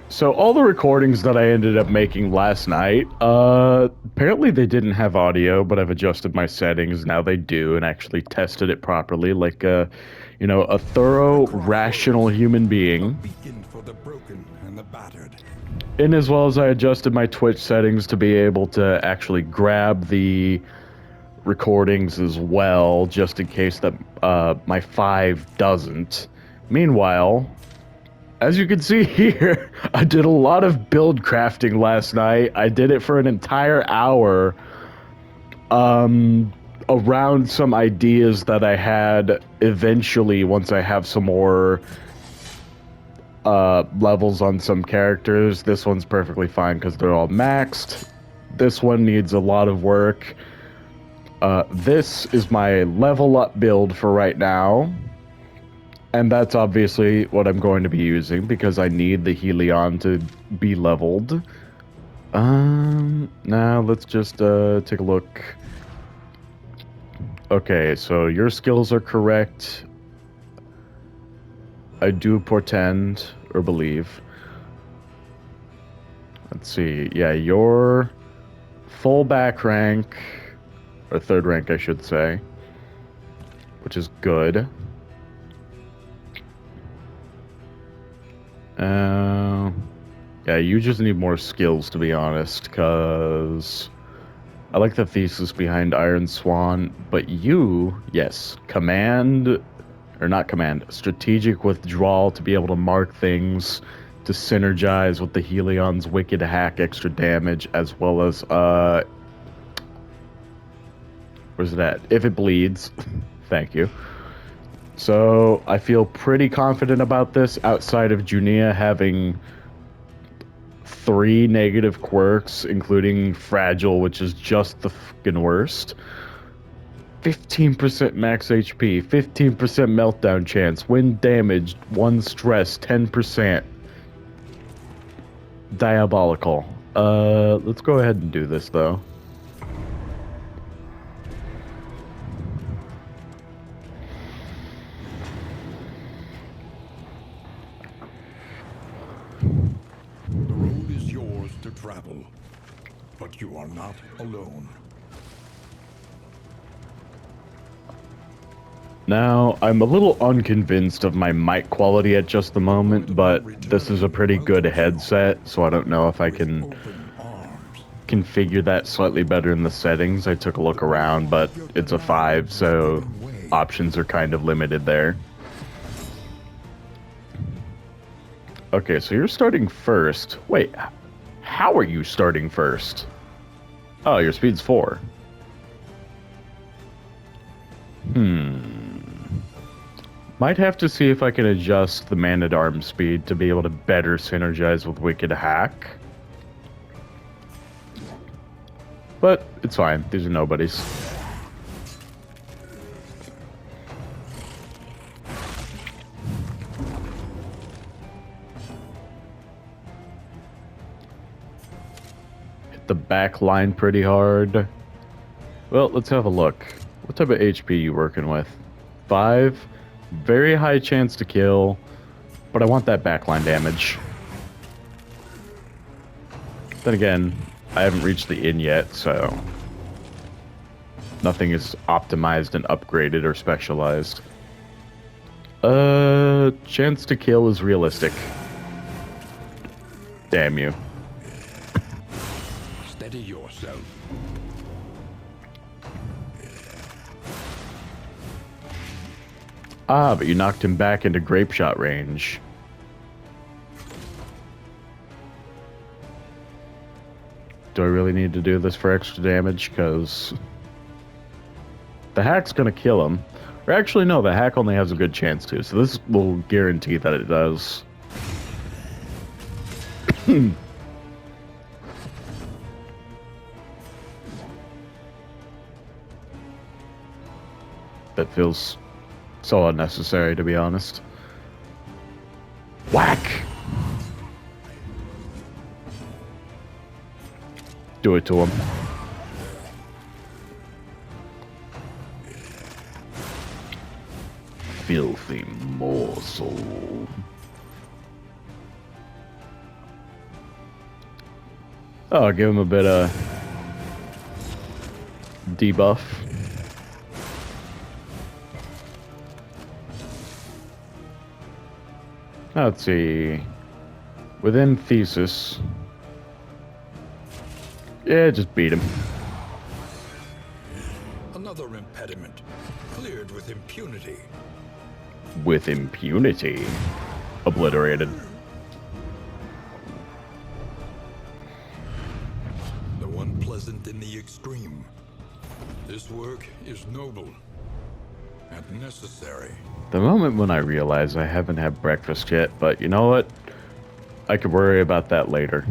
So all the recordings that I ended up making last night, apparently they didn't have audio, but I've adjusted my settings. Now they do, and actually tested it properly, like a thorough, rational human being. Beacon for the broken and the battered. And as well as I adjusted my Twitch settings to be able to actually grab the recordings as well, just in case that my 5 doesn't. Meanwhile, as you can see here, I did a lot of build crafting last night. I did it for an entire hour, around some ideas that I had eventually once I have some more levels on some characters. This one's perfectly fine because they're all maxed. This one needs a lot of work. This is my level up build for right now. And that's obviously what I'm going to be using because I need the Helion to be leveled. Now let's just take a look. Okay, so your skills are correct. I do portend or believe. Let's see. Yeah, your full back rank, or third rank, I should say, which is good. Yeah, you just need more skills, to be honest, because I like the thesis behind Iron Swan, but you, yes, command, or not command, strategic withdrawal to be able to mark things, to synergize with the Helion's Wicked Hack extra damage, as well as, where's it at? If it bleeds. Thank you. So, I feel pretty confident about this, outside of Junia having 3 negative quirks, including Fragile, which is just the fucking worst. 15% max HP, 15% meltdown chance, wind damage, 1 stress, 10%. Diabolical. Let's go ahead and do this, though. The road is yours to travel, but you are not alone. Now, I'm a little unconvinced of my mic quality at just the moment, but this is a pretty good headset, so I don't know if I can Open arms. configure that slightly better in the settings. I took a look around, but it's a 5, so options are kind of limited there. Okay, so you're starting first. Wait, how are you starting first? Oh, your speed's 4. Might have to see if I can adjust the Man-at-Arms speed to be able to better synergize with Wicked Hack. But it's fine. These are nobodies. Hit the back line pretty hard. Well, let's have a look. What type of HP you working with? 5? Very high chance to kill, but I want that backline damage. Then again, I haven't reached the inn yet, so nothing is optimized and upgraded or specialized. Chance to kill is realistic. Damn you. Steady yourself. Ah, but you knocked him back into grape shot range. Do I really need to do this for extra damage? Because the hack's gonna kill him. Or actually, no, the hack only has a good chance to, so this will guarantee that it does. That feels so unnecessary, to be honest. Whack! Do it to him. Filthy morsel. Oh, give him a bit of debuff. Let's see. Within thesis. Yeah, just beat him. Another impediment. Cleared with impunity. With impunity. Obliterated. The one pleasant in the extreme. This work is noble and necessary. The moment when I realize I haven't had breakfast yet, but you know what? I could worry about that later.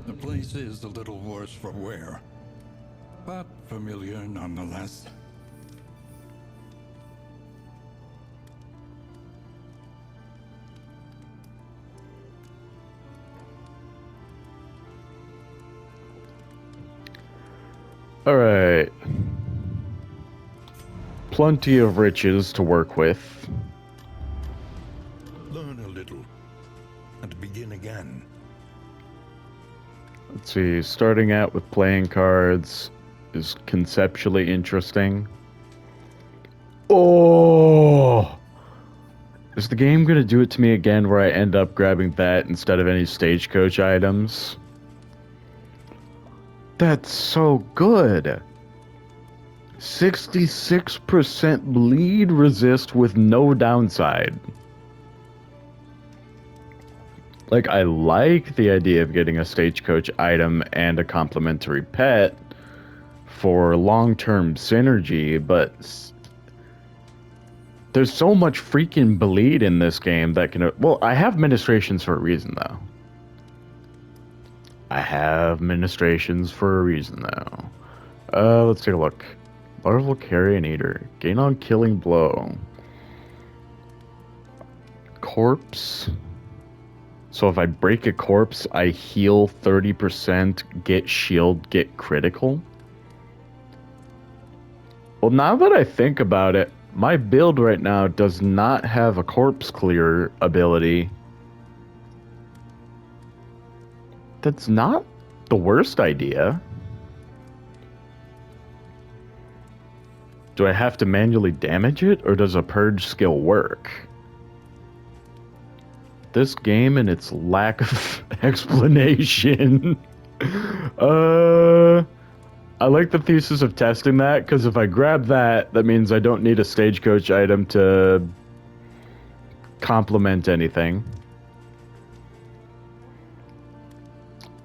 The place is a little worse for wear, but familiar nonetheless. Alright. Plenty of riches to work with. Learn a little and begin again. Let's see, starting out with playing cards is conceptually interesting. Oh! Is the game gonna do it to me again where I end up grabbing that instead of any stagecoach items? That's so good! 66% bleed resist with no downside. Like, I like the idea of getting a stagecoach item and a complementary pet for long-term synergy, but there's so much freaking bleed in this game that can... Well, I have ministrations for a reason, though. I have ministrations for a reason, though. Let's take a look. Marvel Carrion Eater. Gain on killing blow. Corpse. So if I break a corpse, I heal 30%, get shield, get critical. Well, now that I think about it, my build right now does not have a corpse clear ability. That's not the worst idea. Do I have to manually damage it, or does a purge skill work? This game and its lack of explanation. I like the thesis of testing that, because if I grab that, that means I don't need a stagecoach item to complement anything.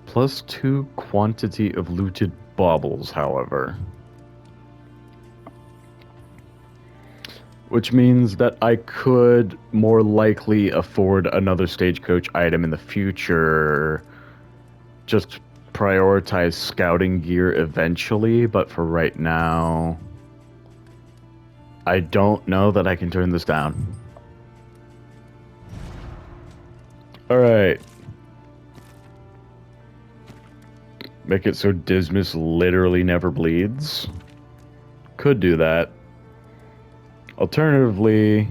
+2 quantity of looted baubles, however. Which means that I could more likely afford another stagecoach item in the future. Just prioritize scouting gear eventually, but for right now, I don't know that I can turn this down. Alright. Make it so Dismas literally never bleeds. Could do that. Alternatively,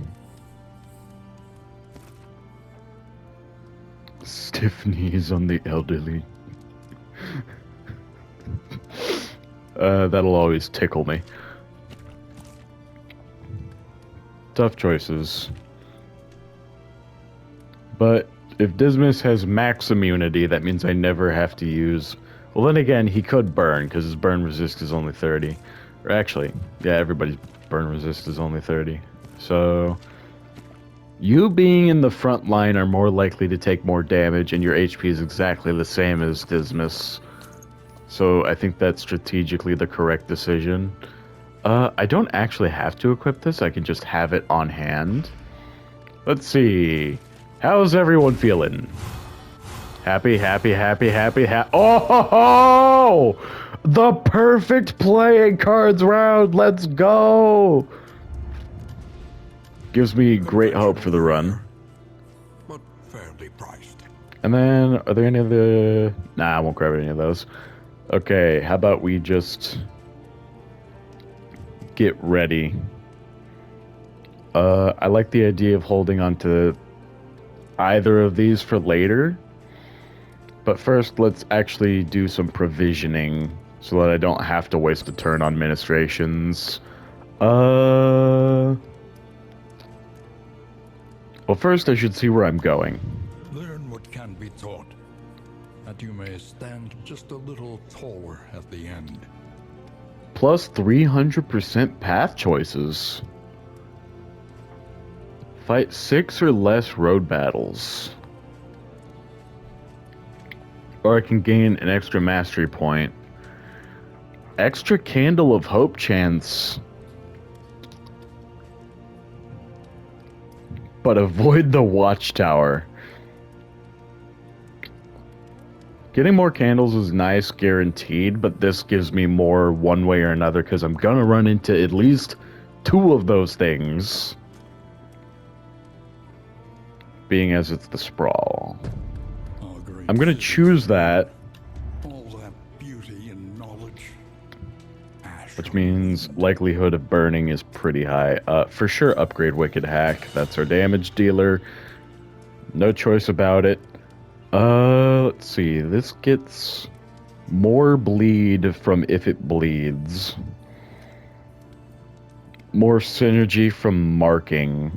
stiff knees on the elderly. That'll always tickle me. Tough choices. But if Dismas has max immunity, that means I never have to use... Well, then again, he could burn, because his burn resist is only 30. Or actually, yeah, everybody's burn resist is only 30. So, you being in the front line are more likely to take more damage, and your HP is exactly the same as Dismas. So, I think that's strategically the correct decision. I don't actually have to equip this, I can just have it on hand. Let's see. How's everyone feeling? Happy, happy, happy, happy, oh ho, ho! The perfect playing cards round! Let's go! Gives me great hope for the run. But fairly priced. And then, are there any of the... Nah, I won't grab any of those. Okay, how about we just get ready. I like the idea of holding on to either of these for later. But first, let's actually do some provisioning so that I don't have to waste a turn on ministrations. Well, first I should see where I'm going. Learn what can be taught, that you may stand just a little taller at the end. Plus 300% path choices. Fight 6 or less road battles. Or I can gain an extra mastery point. Extra Candle of Hope chance. But avoid the Watchtower. Getting more candles is nice, guaranteed, but this gives me more one way or another because I'm gonna run into at least 2 of those things. Being as it's the Sprawl. I'm gonna choose that. All that beauty and knowledge. Which means likelihood of burning is pretty high. For sure, upgrade Wicked Hack. That's our damage dealer. No choice about it. Let's see. This gets more bleed from if it bleeds. More synergy from marking,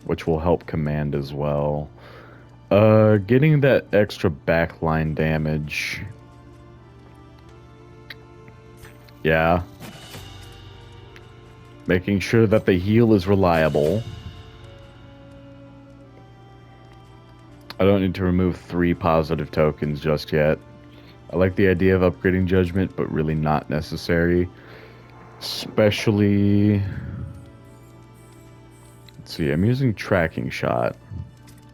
which will help command as well. Getting that extra backline damage. Yeah. Making sure that the heal is reliable. I don't need to remove 3 positive tokens just yet. I like the idea of upgrading Judgment, but really not necessary. Especially... Let's see, I'm using Tracking Shot.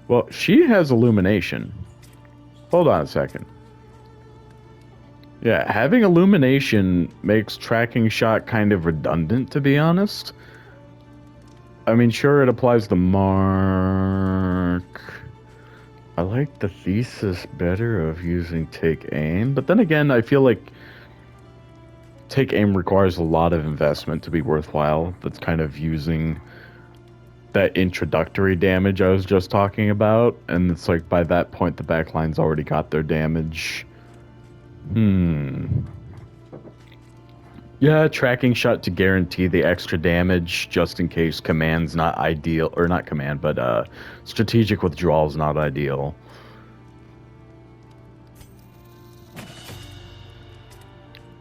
Well, she has Illumination. Hold on a second. Yeah, having Illumination makes Tracking Shot kind of redundant, to be honest. I mean, sure, it applies the mark. I like the thesis better of using Take Aim, but then again, I feel like Take Aim requires a lot of investment to be worthwhile. That's kind of using that introductory damage I was just talking about, and it's like by that point the backline's already got their damage. Yeah, Tracking Shot to guarantee the extra damage just in case command's not ideal, or not command, but strategic withdrawal's not ideal.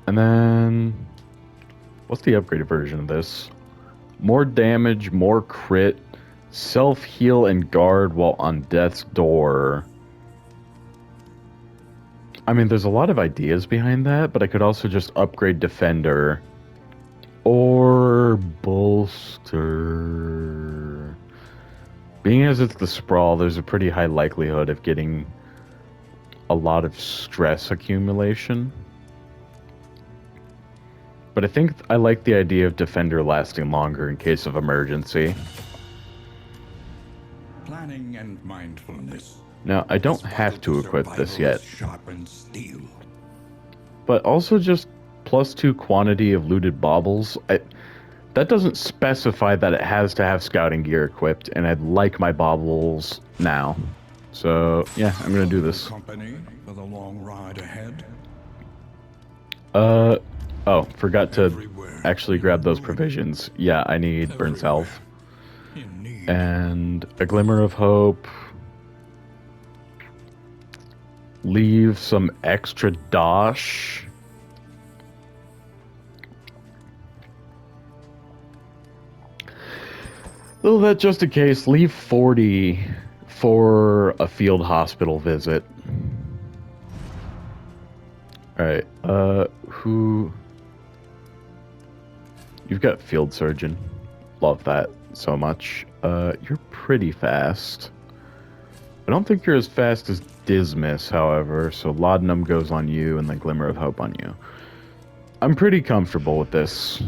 And then what's the upgraded version of this? More damage, more crit, self-heal and guard while on death's door. I mean, there's a lot of ideas behind that, but I could also just upgrade Defender. Or Bolster. Being as it's the Sprawl, there's a pretty high likelihood of getting a lot of stress accumulation. But I think I like the idea of Defender lasting longer in case of emergency. Planning and mindfulness. Now, I don't have to equip this yet. Sharpened steel. But also just +2 quantity of looted baubles. That doesn't specify that it has to have scouting gear equipped, and I'd like my baubles now. So, yeah, I'm gonna do this. Company for the long ride ahead. Oh, forgot to actually grab those provisions. Yeah, I need Burns Health. And a Glimmer of Hope. Leave some extra dosh. Well, that just in case, leave 40 for a field hospital visit. Alright, who... You've got Field Surgeon. Love that so much. You're pretty fast. I don't think you're as fast as Dismiss, however, so Laudanum goes on you and then Glimmer of Hope on you. I'm pretty comfortable with this.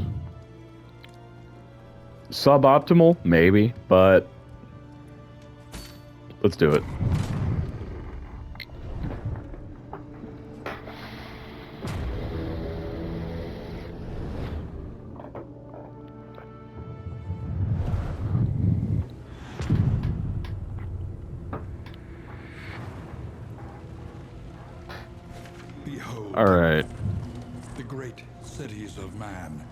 Suboptimal? Maybe, but let's do it. Alright. The great cities of man.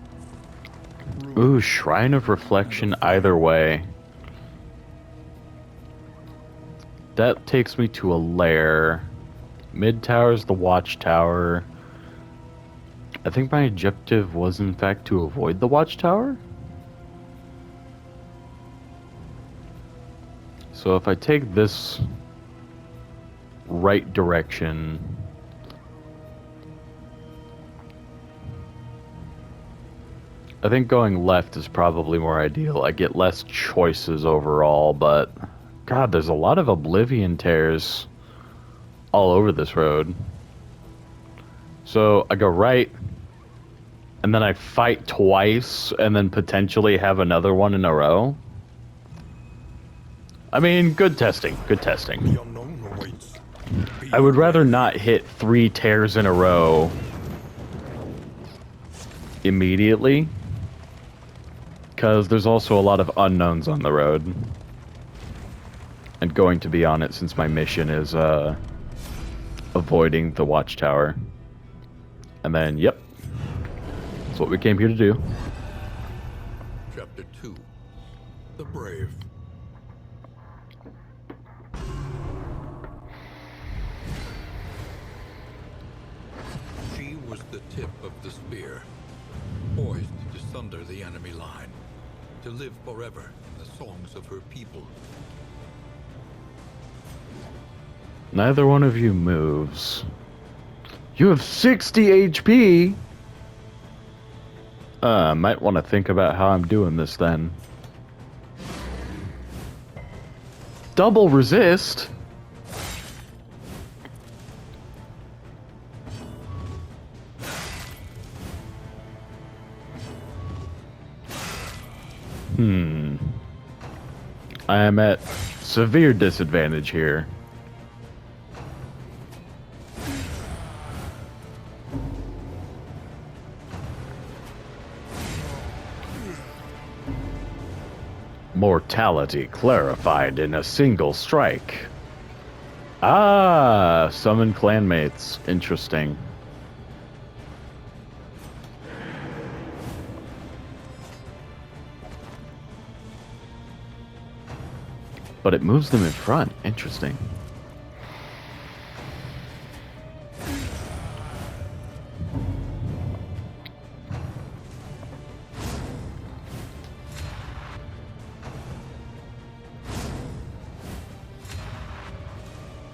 Ooh, Shrine of Reflection either way. That takes me to a lair. Mid tower's the watchtower. I think my objective was in fact to avoid the watchtower. So if I take this right direction, I think going left is probably more ideal. I get less choices overall, but God, there's a lot of Oblivion tears all over this road. So I go right, and then I fight twice, and then potentially have another one in a row. I mean, good testing, good testing. The unknown awaits. I would rather not hit 3 tears in a row immediately, because there's also a lot of unknowns on the road. And going to be on it since my mission is avoiding the watchtower. And then, yep, that's what we came here to do. Chapter 2. The Brave. She was the tip of the spear, poised to sunder the enemy line, to live forever in the songs of her people. Neither one of you moves. You have 60 HP! Might want to think about how I'm doing this then. Double resist? I am at severe disadvantage here. Mortality clarified in a single strike. Ah, summon clanmates. Interesting. But it moves them in front. Interesting.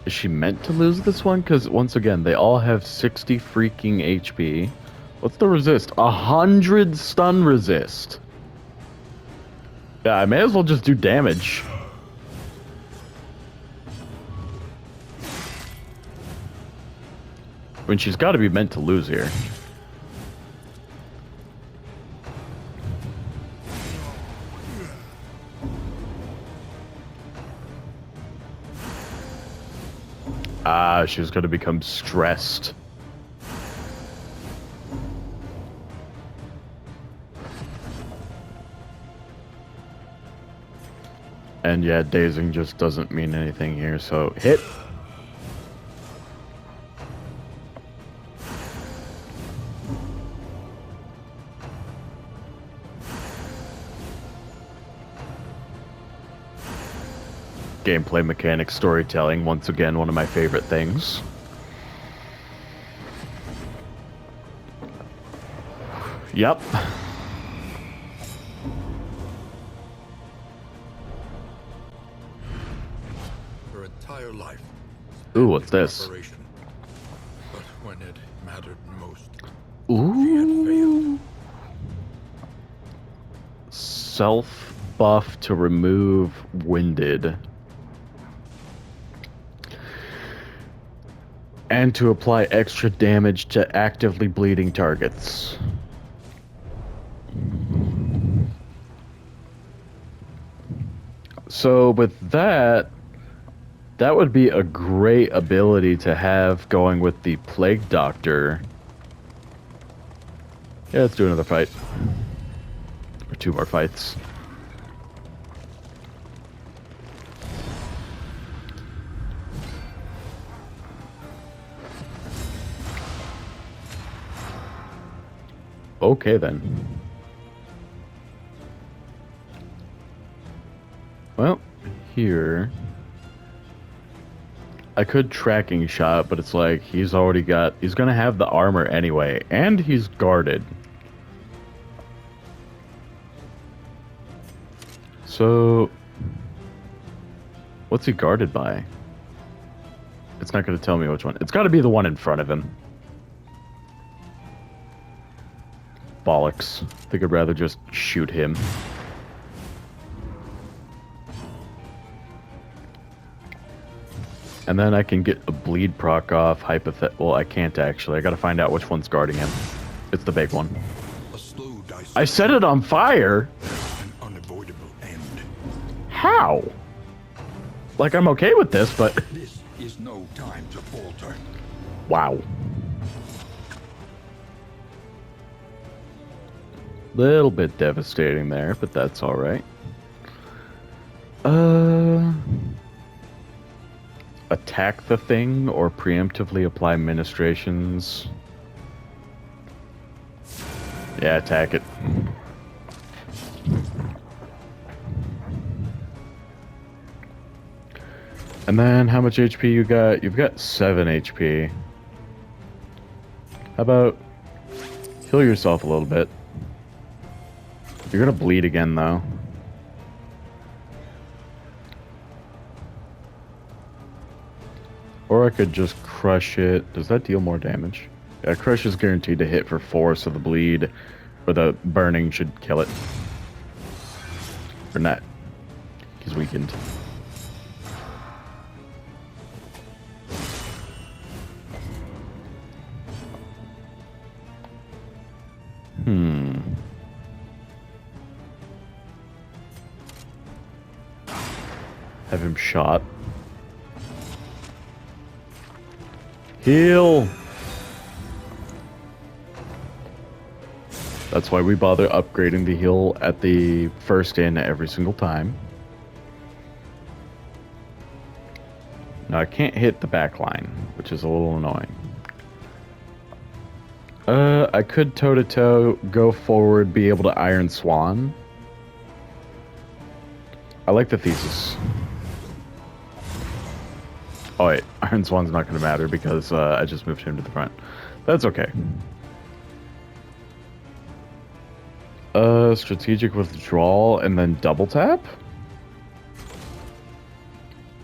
Is she meant to lose this one? Because once again, they all have 60 freaking HP. What's the resist? 100 stun resist. Yeah, I may as well just do damage. I mean, she's got to be meant to lose here. Ah, she's going to become stressed. And yeah, dazing just doesn't mean anything here, so hit. Gameplay mechanics, storytelling, once again, one of my favorite things. Yep. Her entire life. Ooh, what's this? But when it mattered most, Ooh. Self buff to remove winded. And to apply extra damage to actively bleeding targets. So with that, that would be a great ability to have going with the Plague Doctor. Yeah, let's do another fight. Or 2 more fights. Okay then. Well, here I could tracking shot, but it's like he's gonna have the armor anyway, and he's guarded. So, what's he guarded by? It's not gonna tell me which one. It's gotta be the one in front of him. Bollocks. I think I'd rather just shoot him. And then I can get a bleed proc off well, I can't actually. I gotta find out which one's guarding him. It's the big one. I set it on fire? An unavoidable end. How? Like, I'm okay with this, but... This is no time to falter. Wow. Little bit devastating there, but that's alright. Attack the thing or preemptively apply ministrations. Yeah, attack it. And then how much HP you got? You've got 7 HP. How about heal yourself a little bit? You're gonna bleed again though. Or I could just crush it. Does that deal more damage? Yeah, crush is guaranteed to hit for 4, so the bleed or the burning should kill it. Or not. He's weakened. Have him shot. Heal! That's why we bother upgrading the heal at the first in every single time. Now I can't hit the back line, which is a little annoying. I could toe-to-toe, go forward, be able to Iron Swan. I like the thesis. Oh wait, Iron Swan's not going to matter because I just moved him to the front. That's okay. Strategic withdrawal and then double tap?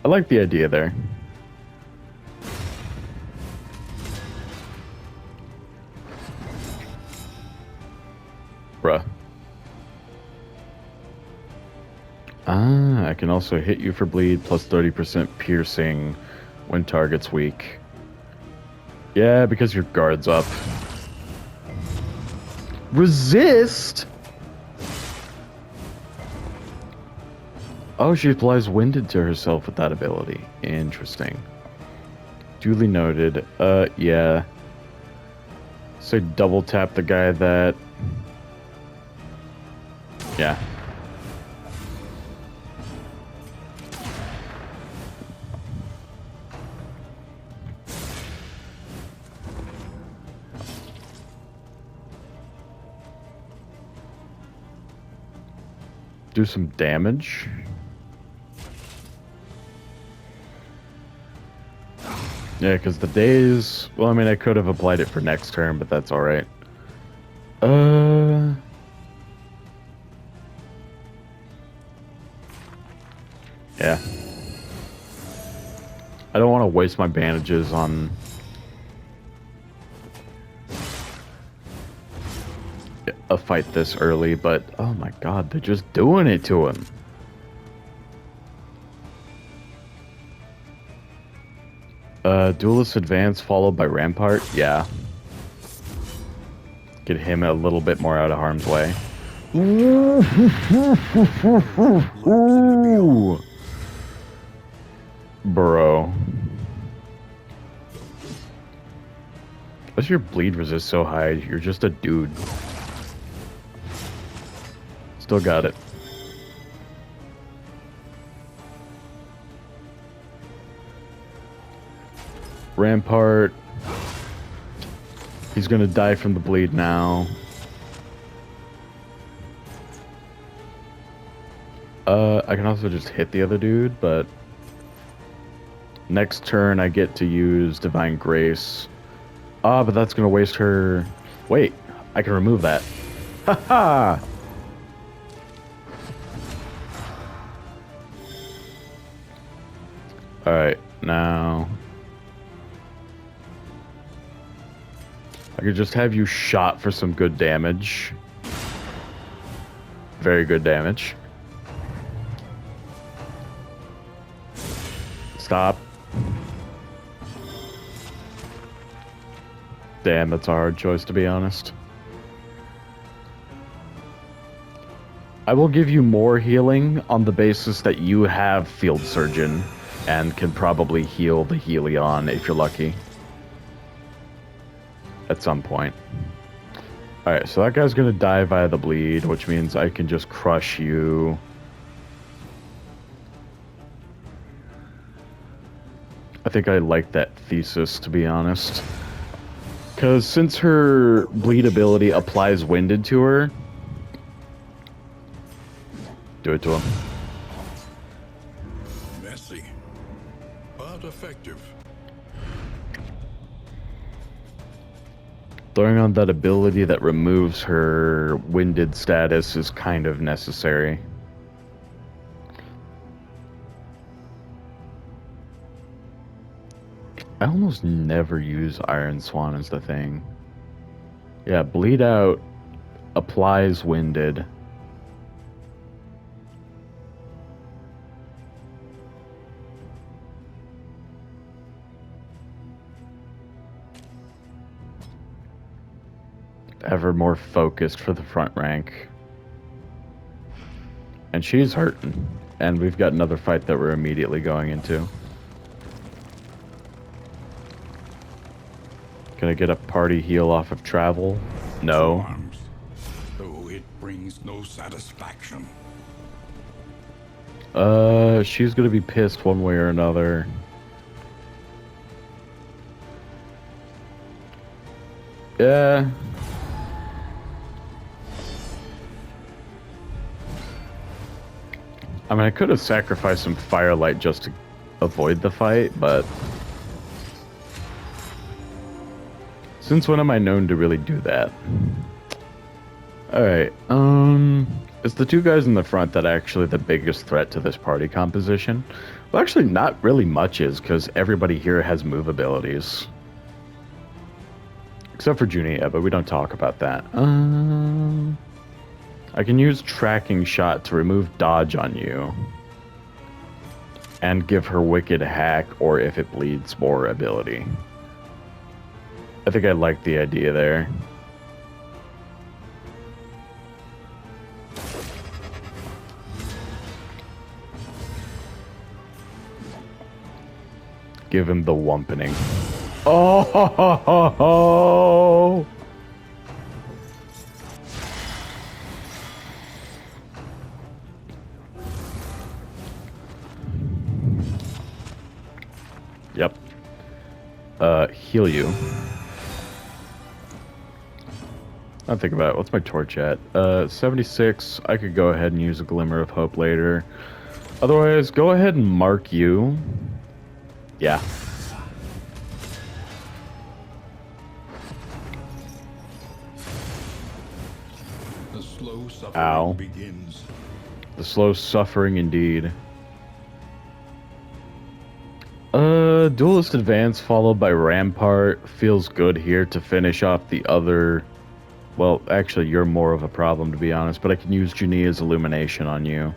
I like the idea there. Bruh. Ah, I can also hit you for bleed plus 30% piercing when target's weak. Yeah, because your guard's up. Resist? Oh, she applies winded to herself with that ability. Interesting. Duly noted. Yeah. So double tap the guy that... Yeah. Do some damage. Yeah, because the days... Well, I mean, I could have applied it for next turn, but that's alright. Yeah. I don't want to waste my bandages on... a fight this early, but... Oh my god, they're just doing it to him. Duelist Advance followed by Rampart? Yeah. Get him a little bit more out of harm's way. Ooh. Bro. Why's your bleed resist so high? You're just a dude. Still got it. Rampart. He's gonna die from the bleed now. I can also just hit the other dude, but next turn I get to use Divine Grace. Ah, but that's gonna waste her. Wait, I can remove that. Haha! Alright, now I could just have you shot for some good damage. Very good damage. Stop. Damn, that's a hard choice, to be honest. I will give you more healing on the basis that you have Field Surgeon and can probably heal the Helion if you're lucky. At some point. Alright, so that guy's gonna die via the bleed, which means I can just crush you. I think I like that thesis, to be honest. Because since her bleed ability applies winded to her... Do it to him. Messy, but effective. Throwing on that ability that removes her winded status is kind of necessary. I almost never use Iron Swan as the thing. Yeah, bleed out applies winded. Ever more focused for the front rank. And she's hurting. And we've got another fight that we're immediately going into. Can I get a party heal off of travel? No. Arms, though it brings no satisfaction. She's gonna be pissed one way or another. Yeah. I mean, I could have sacrificed some firelight just to avoid the fight, but... Since when am I known to really do that? Alright, it's the two guys in the front that are actually the biggest threat to this party composition. Well, actually, not really much is, because everybody here has move abilities. Except for Junia, but we don't talk about that. I can use Tracking Shot to remove dodge on you. And give her Wicked Hack, or if it bleeds more ability. I think I like the idea there. Give him the wumpening. Oh! Ho, ho, ho, ho. Yep. Heal you. I'll think about it. What's my torch at? 76. I could go ahead and use a Glimmer of Hope later. Otherwise, go ahead and mark you. Yeah. The slow suffering Ow. begins. The slow suffering indeed. Duelist Advance followed by Rampart feels good here to finish off the other... Well, actually, you're more of a problem, to be honest, but I can use Junia's Illumination on you.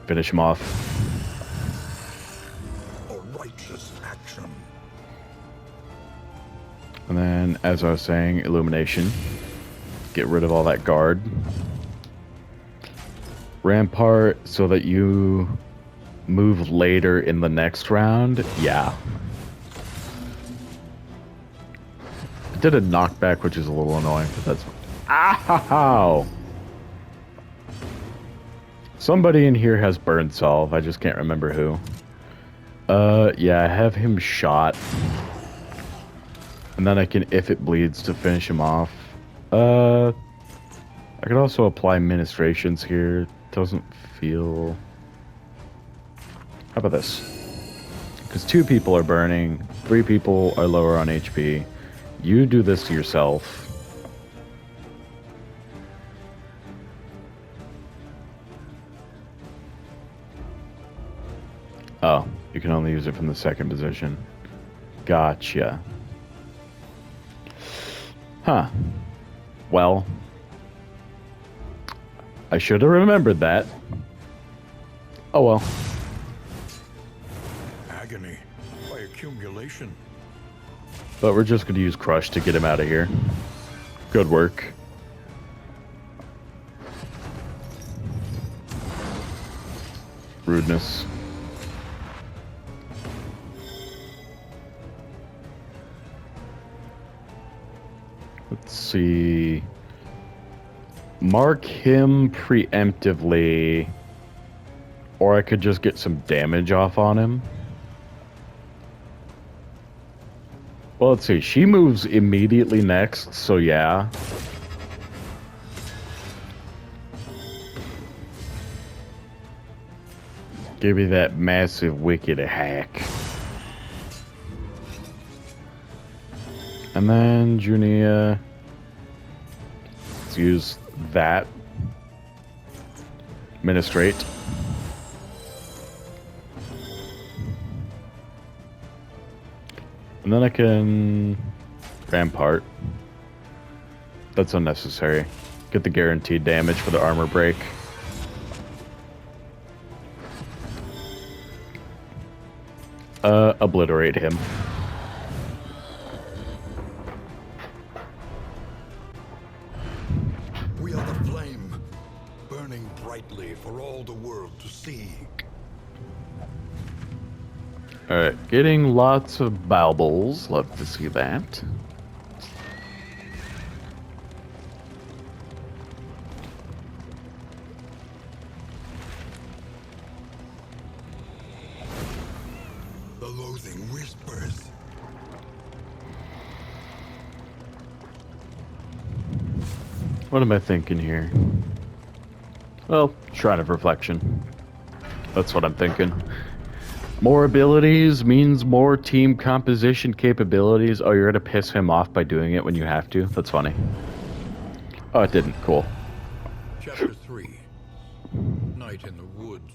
Finish him off. A righteous action. And then, as I was saying, Illumination. Get rid of all that guard. Rampart, so that you move later in the next round. Yeah. I did a knockback, which is a little annoying, but that's... Ow! Somebody in here has burn solve. I just can't remember who. Yeah, I have him shot. And then I can, if it bleeds, to finish him off. I could also apply ministrations here. Doesn't feel... How about this? Because 2 people are burning, 3 people are lower on HP. You do this to yourself. Oh, you can only use it from the 2nd position. Gotcha. Huh. Well, I should have remembered that. Oh well. Agony by accumulation. But we're just going to use Crush to get him out of here. Good work. Rudeness. Let's see. Mark him preemptively. Or I could just get some damage off on him. Well, let's see. She moves immediately next, so yeah. Give me that massive wicked hack. And then Junia. Let's use that. Ministrate. And then I can Rampart. That's unnecessary. Get the guaranteed damage for the armor break. Obliterate him. We are the flame, burning brightly for all the world to see. Alright, getting lots of baubles. Love to see that. The loathing whispers. What am I thinking here? Well, Shrine of Reflection. That's what I'm thinking. More abilities means more team composition capabilities. Oh, you're gonna piss him off by doing it when you have to? That's funny. Oh, it didn't. Cool. Chapter 3. Night in the Woods.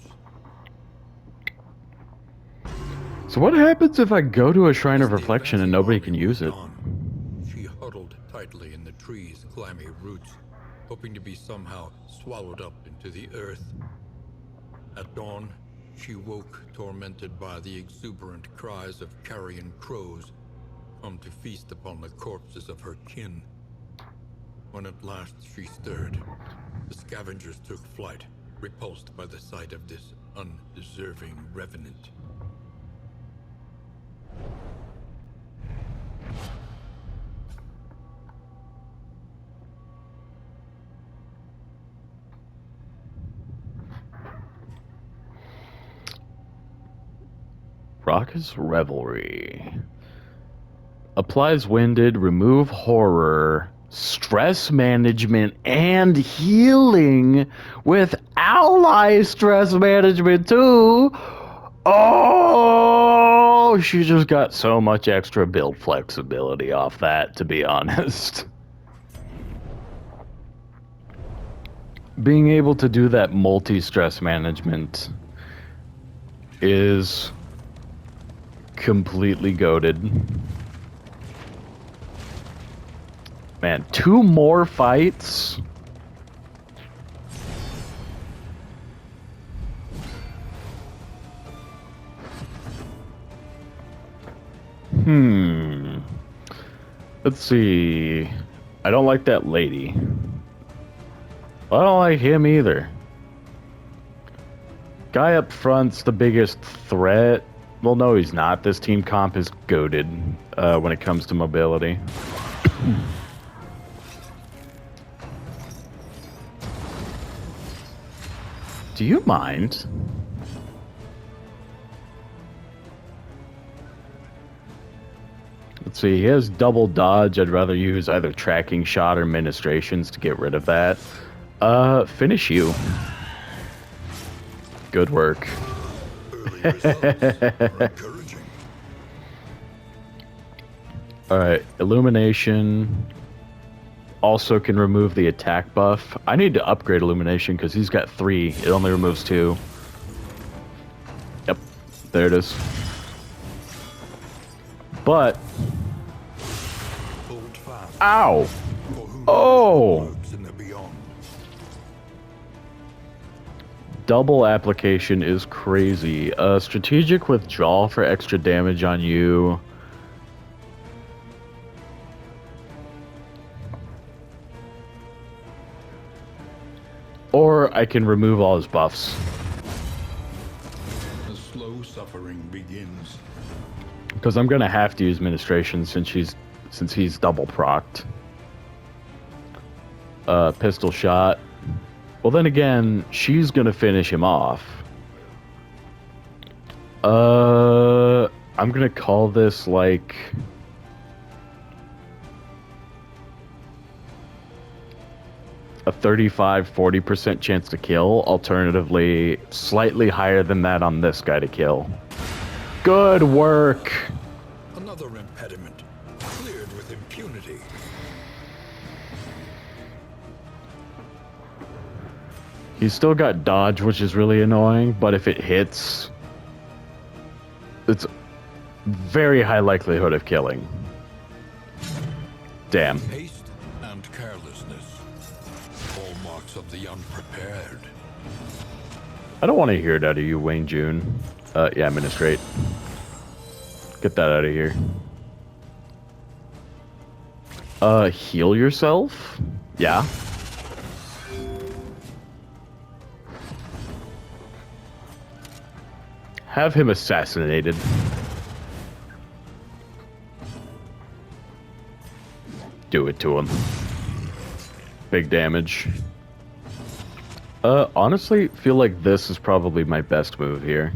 So what happens if I go to a Shrine of Reflection and nobody can use it? She huddled tightly in the tree's clammy roots, hoping to be somehow swallowed up into the earth. At dawn, she woke tormented by the exuberant cries of carrion crows, come to feast upon the corpses of her kin. When at last she stirred, the scavengers took flight, repulsed by the sight of this undeserving revenant. Raucous Revelry. Applies Winded, remove horror, stress management, and healing with ally stress management too. Oh, she just got so much extra build flexibility off that, to be honest. Being able to do that multi-stress management is completely goated. Man, 2 more fights? Let's see. I don't like that lady. I don't like him either. Guy up front's the biggest threat. Well, no, he's not. This team comp is goated when it comes to mobility. Do you mind? Let's see, he has double dodge. I'd rather use either tracking shot or ministrations to get rid of that. Finish you. Good work. Early results are encouraging. Alright, Illumination also can remove the attack buff. I need to upgrade Illumination because he's got 3. It only removes 2. Yep, there it is. But... Hold fast. Ow! For who knows Oh! what lurks in the beyond. Double application is crazy. Strategic withdrawal for extra damage on you. Or I can remove all his buffs. The slow suffering begins. Because I'm gonna have to use ministration since he's double procced. Pistol shot. Well, then again, she's gonna finish him off. I'm gonna call this like a 35-40% chance to kill. Alternatively, slightly higher than that on this guy to kill. Good work. Another impediment cleared with impunity. He's still got dodge, which is really annoying, but if it hits, it's very high likelihood of killing. Damn. Haste and carelessness, hallmarks of the unprepared. I don't want to hear it out of you, Wayne June. Yeah, Ministrate. Get that out of here. Heal yourself? Yeah. Have him assassinated. Do it to him. Big damage. Honestly, feel like this is probably my best move here.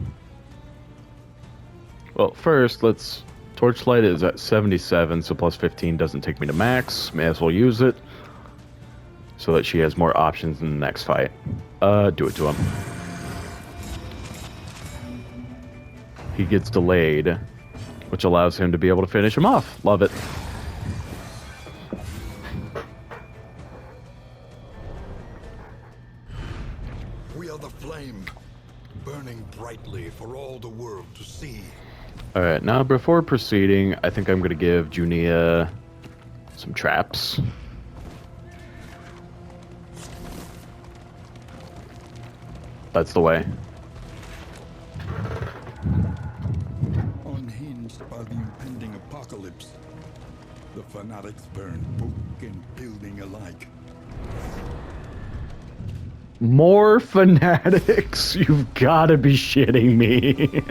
Well, first, let's... Torchlight is at 77, so plus 15 doesn't take me to max. May as well use it. So that she has more options in the next fight. Do it to him. He gets delayed, which allows him to be able to finish him off. Love it. We are the flame, burning brightly for all the world to see. Alright, now before proceeding, I think I'm going to give Junia some traps. That's the way. Unhinged by the impending apocalypse, the fanatics burn book and building alike. More fanatics? You've got to be shitting me.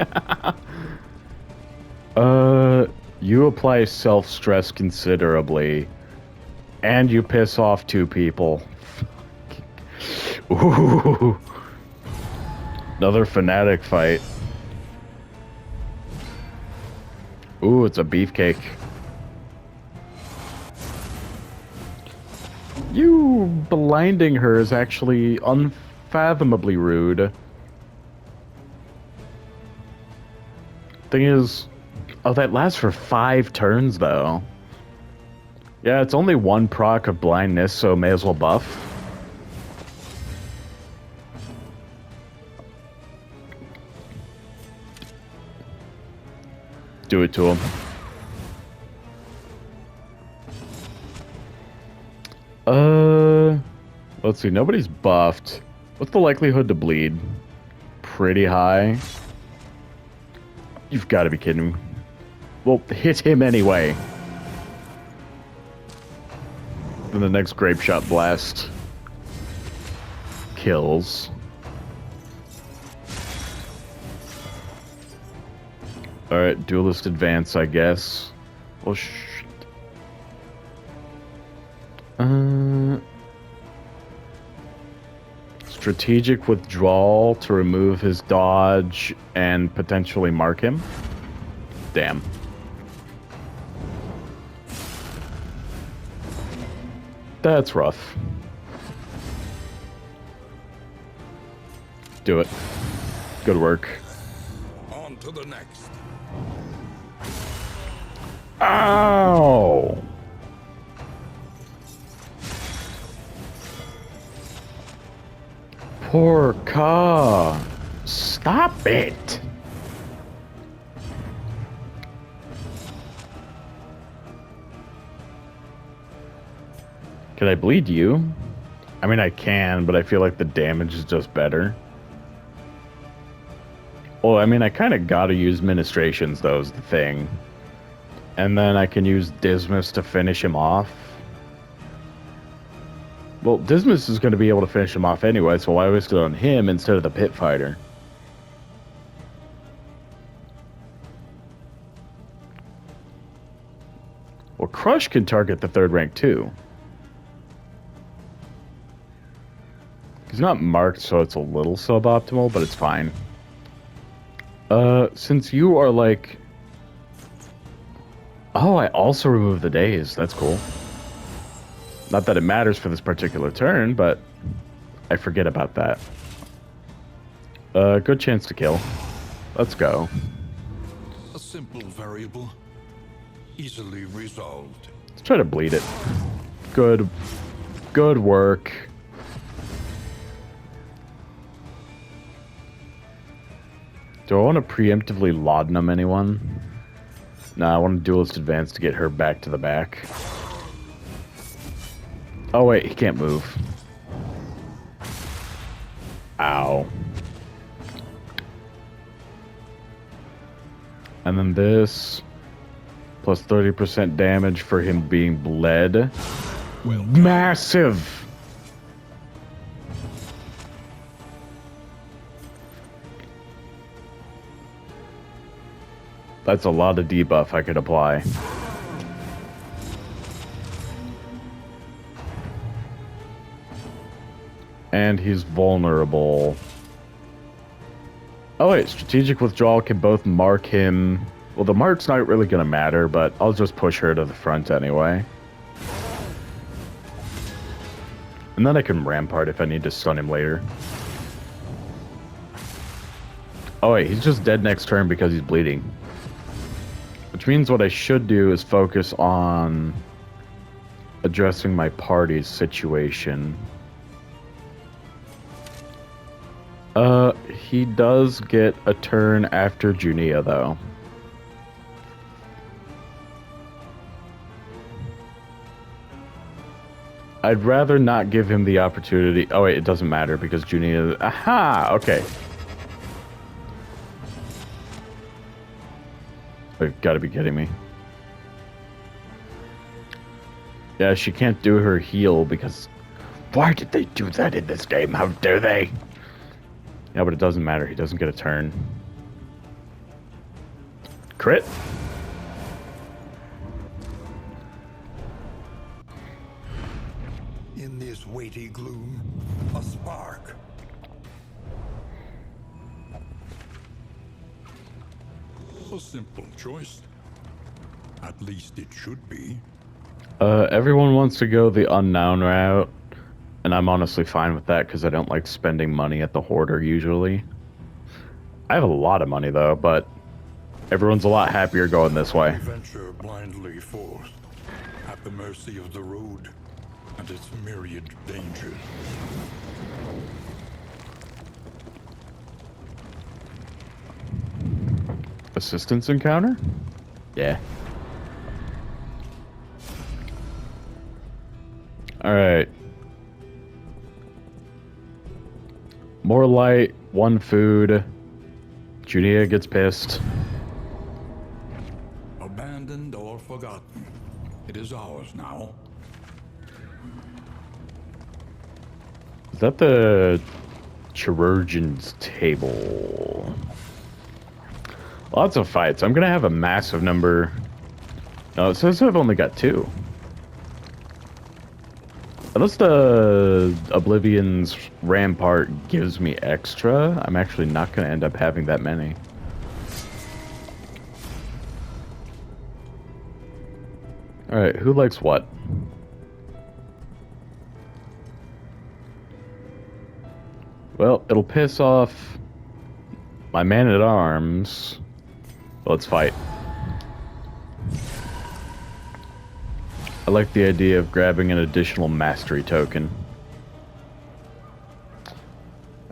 You apply self-stress considerably, and you piss off 2 people. Ooh. Another fanatic fight. Ooh, it's a beefcake. You blinding her is actually unfathomably rude. Thing is... Oh, that lasts for 5 turns, though. Yeah, it's only 1 proc of blindness, so may as well buff. Do it to him. Let's see, nobody's buffed. What's the likelihood to bleed? Pretty high. You've got to be kidding me. Well, hit him anyway. Then the next grape shot blast kills. Alright, duelist advance, I guess. Well, shit. Strategic withdrawal to remove his dodge and potentially mark him. Damn. That's rough. Do it. Good work. On to the next. Ow! Poor Ka. Stop it! Can I bleed you? I mean, I can, but I feel like the damage is just better. Well, I mean, I kind of gotta use Ministrations, though, is the thing. And then I can use Dismas to finish him off. Well, Dismas is going to be able to finish him off anyway, so why waste it on him instead of the Pit Fighter? Well, Crush can target the 3rd rank, too. He's not marked, so it's a little suboptimal, but it's fine. Since you are like... Oh, I also remove the days. That's cool. Not that it matters for this particular turn, but I forget about that. Good chance to kill. Let's go. A simple variable, easily resolved. Let's try to bleed it. Good work. Do I want to preemptively laudanum anyone? Nah, I want to duelist advance to get her back to the back. Oh wait, he can't move. Ow. And then this, plus 30% damage for him being bled. Well, massive! That's a lot of debuff I could apply. And he's vulnerable. Oh wait, strategic withdrawal can both mark him. Well, the mark's not really going to matter, but I'll just push her to the front anyway. And then I can rampart if I need to stun him later. Oh wait, he's just dead next turn because he's bleeding. Which means what I should do is focus on addressing my party's situation. He does get a turn after Junia, though. I'd rather not give him the opportunity. Oh wait, it doesn't matter because Junia... Aha! Okay. You've got to be kidding me. Yeah, she can't do her heal because... Why did they do that in this game? How dare they? Yeah, but it doesn't matter. He doesn't get a turn. Crit. in this weighty gloom, a spark. A simple choice. At least it should be. Everyone wants to go the unknown route, and I'm honestly fine with that because I don't like spending money at the Hoarder usually. I have a lot of money though, but everyone's a lot happier going this way. Venture blindly forth, at the mercy of the road and its myriad dangers. Assistance encounter? Yeah. Alright. More light, one food. Junia gets pissed. Abandoned or forgotten, it is ours now. Is that the chirurgeon's table? Lots of fights. I'm gonna have a massive number. No, it says I've only got 2. Unless the Oblivion's Rampart gives me extra, I'm actually not gonna end up having that many. Alright, who likes what? Well, it'll piss off my man-at-arms. Let's fight. I like the idea of grabbing an additional mastery token.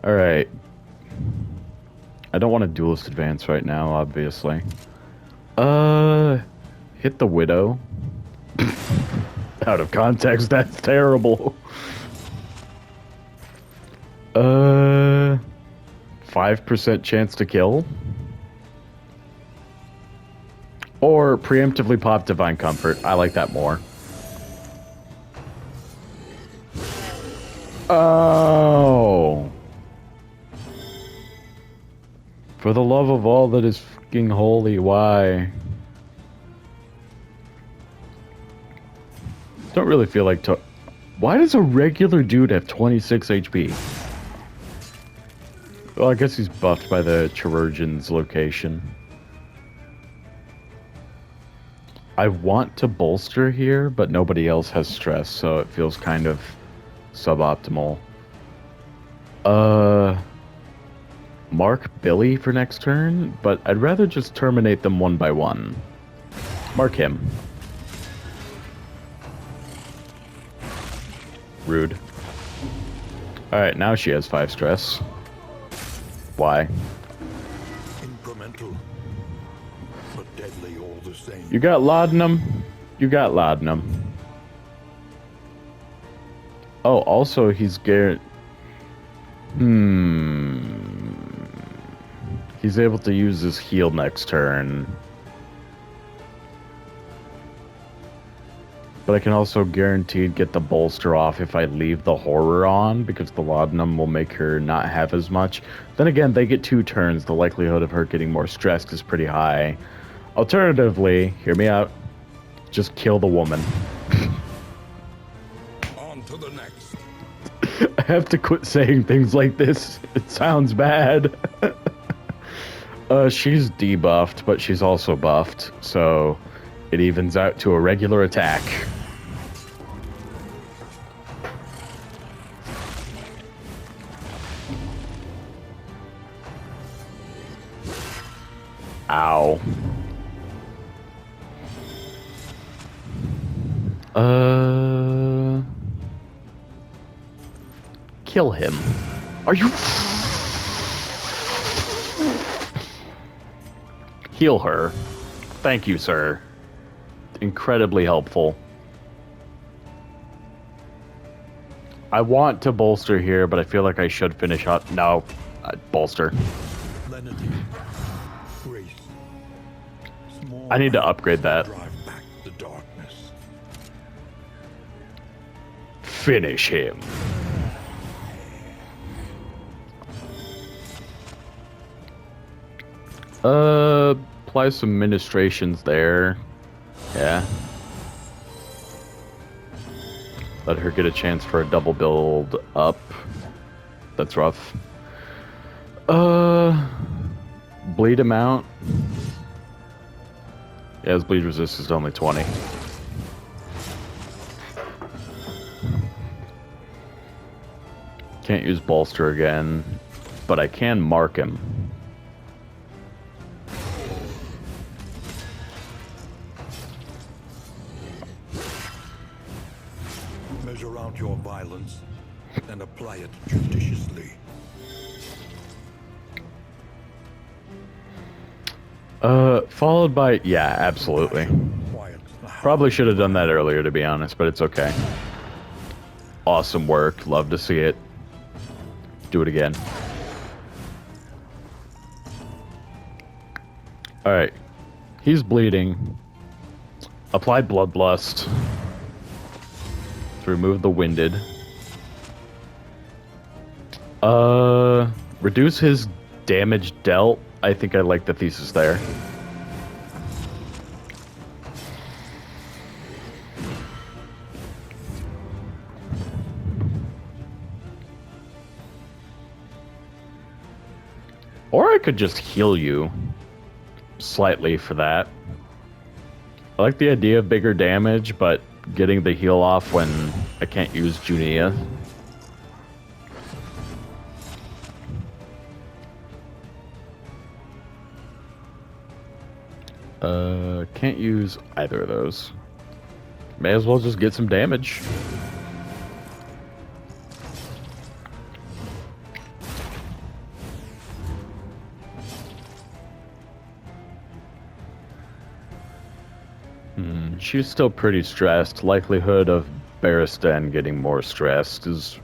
Alright. I don't want a duelist advance right now, obviously. Hit the widow. Out of context, that's terrible. 5% chance to kill. Or preemptively pop Divine Comfort. I like that more. Oh. For the love of all that is fucking holy, why? Don't really feel like to... Why does a regular dude have 26 HP? Well, I guess he's buffed by the Chirurgeon's location. I want to bolster here, but nobody else has stress, so it feels kind of suboptimal. Mark Billy for next turn, but I'd rather just terminate them one by one. Mark him. Rude. Alright, now she has 5 stress. Why? Incremental, but deadly all the same. You got laudanum? You got laudanum. Oh, also he's He's able to use his heal next turn. But I can also guaranteed get the bolster off if I leave the horror on, because the laudanum will make her not have as much. Then again, they get 2 turns. The likelihood of her getting more stressed is pretty high. Alternatively, hear me out, just kill the woman. On to the next. I have to quit saying things like this. It sounds bad. She's debuffed, but she's also buffed, so it evens out to a regular attack. Ow. Kill him. Are you... Heal her. Thank you, sir. Incredibly helpful. I want to bolster here, but I feel like I should finish up. No. Bolster. Lenity. Grace. Small I need to upgrade that. drive back the darkness. Finish him. Apply some ministrations there. Yeah. Let her get a chance for a double build up. That's rough. Bleed him out. Yeah, his bleed resist is only 20. Can't use bolster again, but I can mark him. Measure out your violence and apply it judiciously. Followed by... Yeah, absolutely. Probably should have done that earlier, to be honest, but it's okay. Awesome work. Love to see it. Do it again. Alright. He's bleeding. Apply Bloodlust to remove the Winded. Reduce his damage dealt. I think I like the thesis there. Or I could just heal you slightly for that. I like the idea of bigger damage, but getting the heal off when I can't use Junia. Can't use either of those. May as well just get some damage. She's still pretty stressed. Likelihood of Barristan getting more stressed is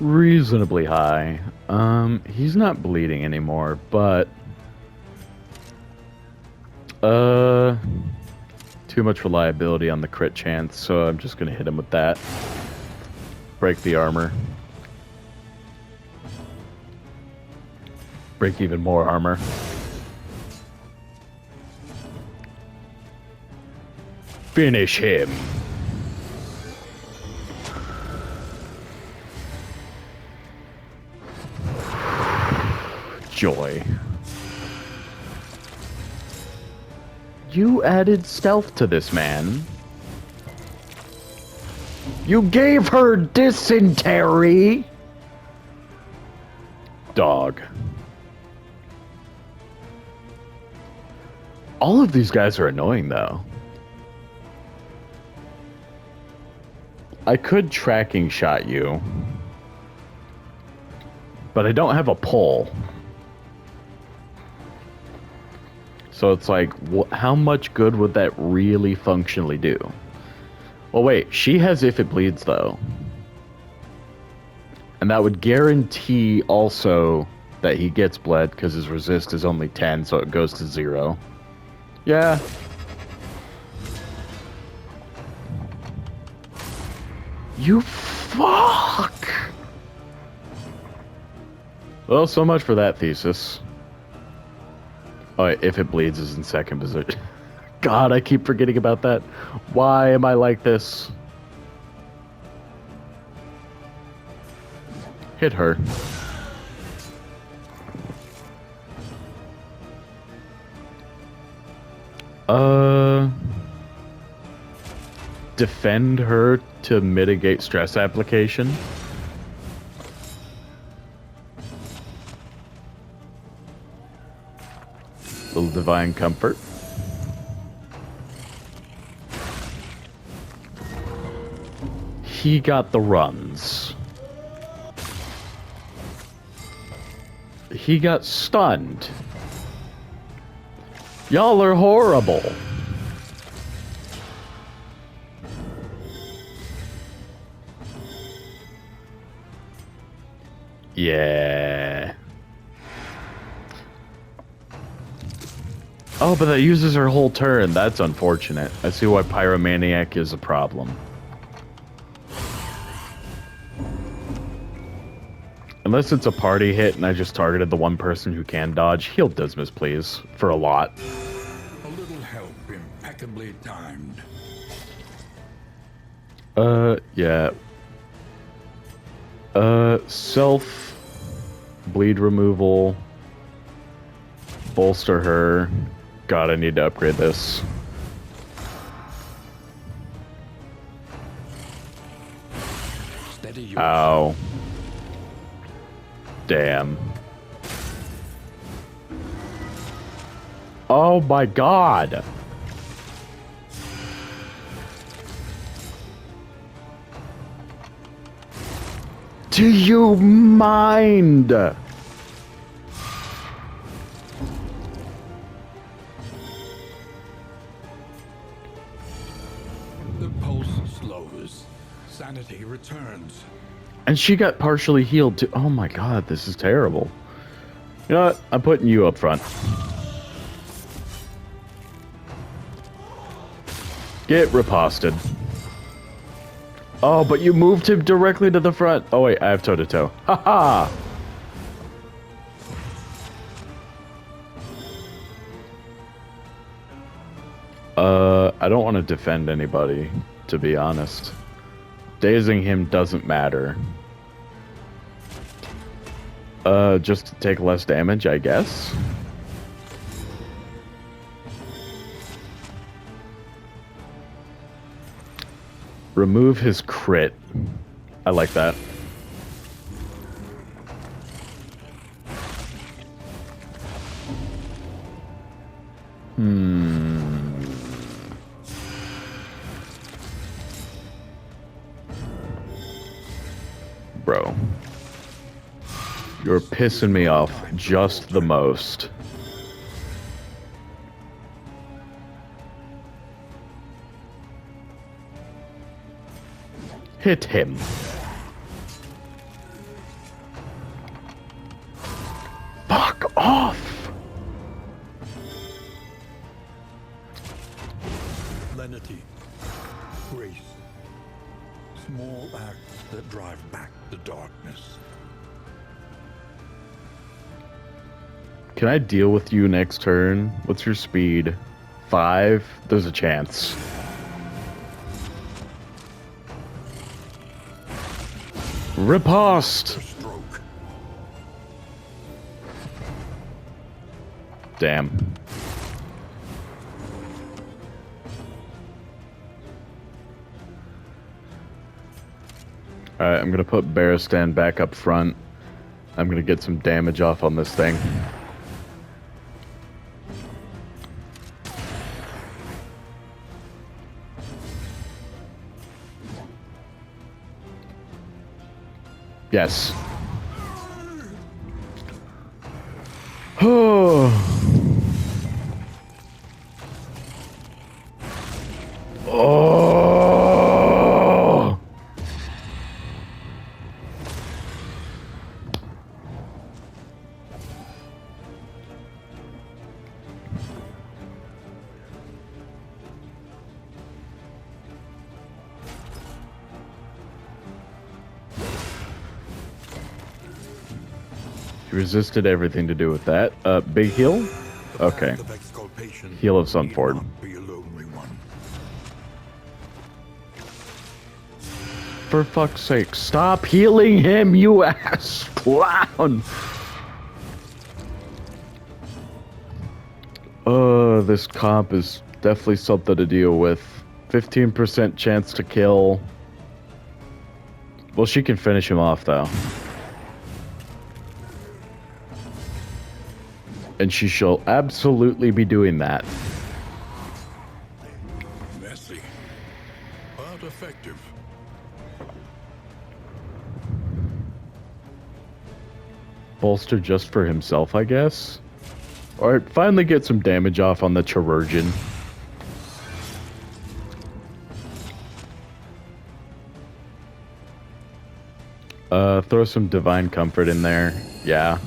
reasonably high. He's not bleeding anymore, but too much reliability on the crit chance, so I'm just gonna hit him with that. Break the armor. Break even more armor. Finish him. Joy. You added stealth to this, man. You gave her dysentery! Dog. All of these guys are annoying, though. I could tracking shot you, but I don't have a pull. So it's like, how much good would that really functionally do? Well, wait, she has if it bleeds, though. And that would guarantee also that he gets bled, because his resist is only 10, so it goes to 0. Yeah. You fuck! Well, so much for that thesis. Oh, if it bleeds is in second position. God, I keep forgetting about that. Why am I like this? Hit her. Defend her to mitigate stress application. Little divine comfort. He got the runs. He got stunned. Y'all are horrible. Yeah. Oh, but that uses her whole turn. That's unfortunate. I see why Pyromaniac is a problem. Unless it's a party hit and I just targeted the one person who can dodge, heal Dismas, please, for a lot. A little help, impeccably timed. Yeah. Self bleed removal. Bolster her. God, I need to upgrade this. Steady your Ow. Damn. Oh my God. Do you mind? The pulse slows. Sanity returns. And she got partially healed too. Oh my God, this is terrible. You know what? I'm putting you up front. Get riposted. Oh, but you moved him directly to the front. Oh wait, I have toe-to-toe. Ha-ha! I don't want to defend anybody, to be honest. Dazing him doesn't matter. Just to take less damage, I guess. Remove his crit. I like that. Bro. You're pissing me off just the most. Hit him. Fuck off! Lenity. Grace. Small acts that drive back the darkness. Can I deal with you next turn? What's your speed? 5? There's a chance. Riposte! Stroke. Damn. Alright, I'm gonna put Barristan back up front. I'm gonna get some damage off on this thing. Yes. Oh. Oh. He resisted everything to do with that. Big heal? Okay. Heal of Sunford. For fuck's sake, stop healing him, you ass clown! This comp is definitely something to deal with. 15% chance to kill. Well, she can finish him off, though. And she shall absolutely be doing that. Messy, but effective. Bolster just for himself, I guess? Alright, finally get some damage off on the chirurgeon. Throw some Divine Comfort in there. Yeah.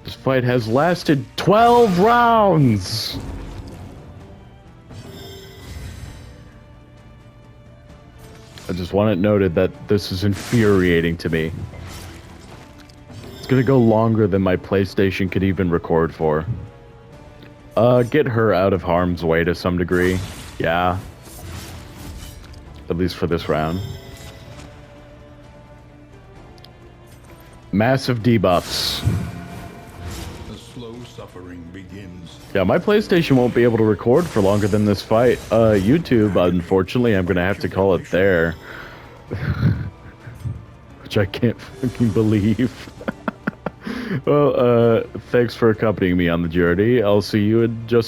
This fight has lasted 12 rounds! I just want it noted that this is infuriating to me. It's gonna go longer than my PlayStation could even record for. Get her out of harm's way to some degree. Yeah. At least for this round. Massive debuffs. The slow suffering begins. Yeah, my PlayStation won't be able to record for longer than this fight. YouTube, unfortunately, I'm gonna have to call it there. Which I can't fucking believe. Well, thanks for accompanying me on the journey. I'll see you in just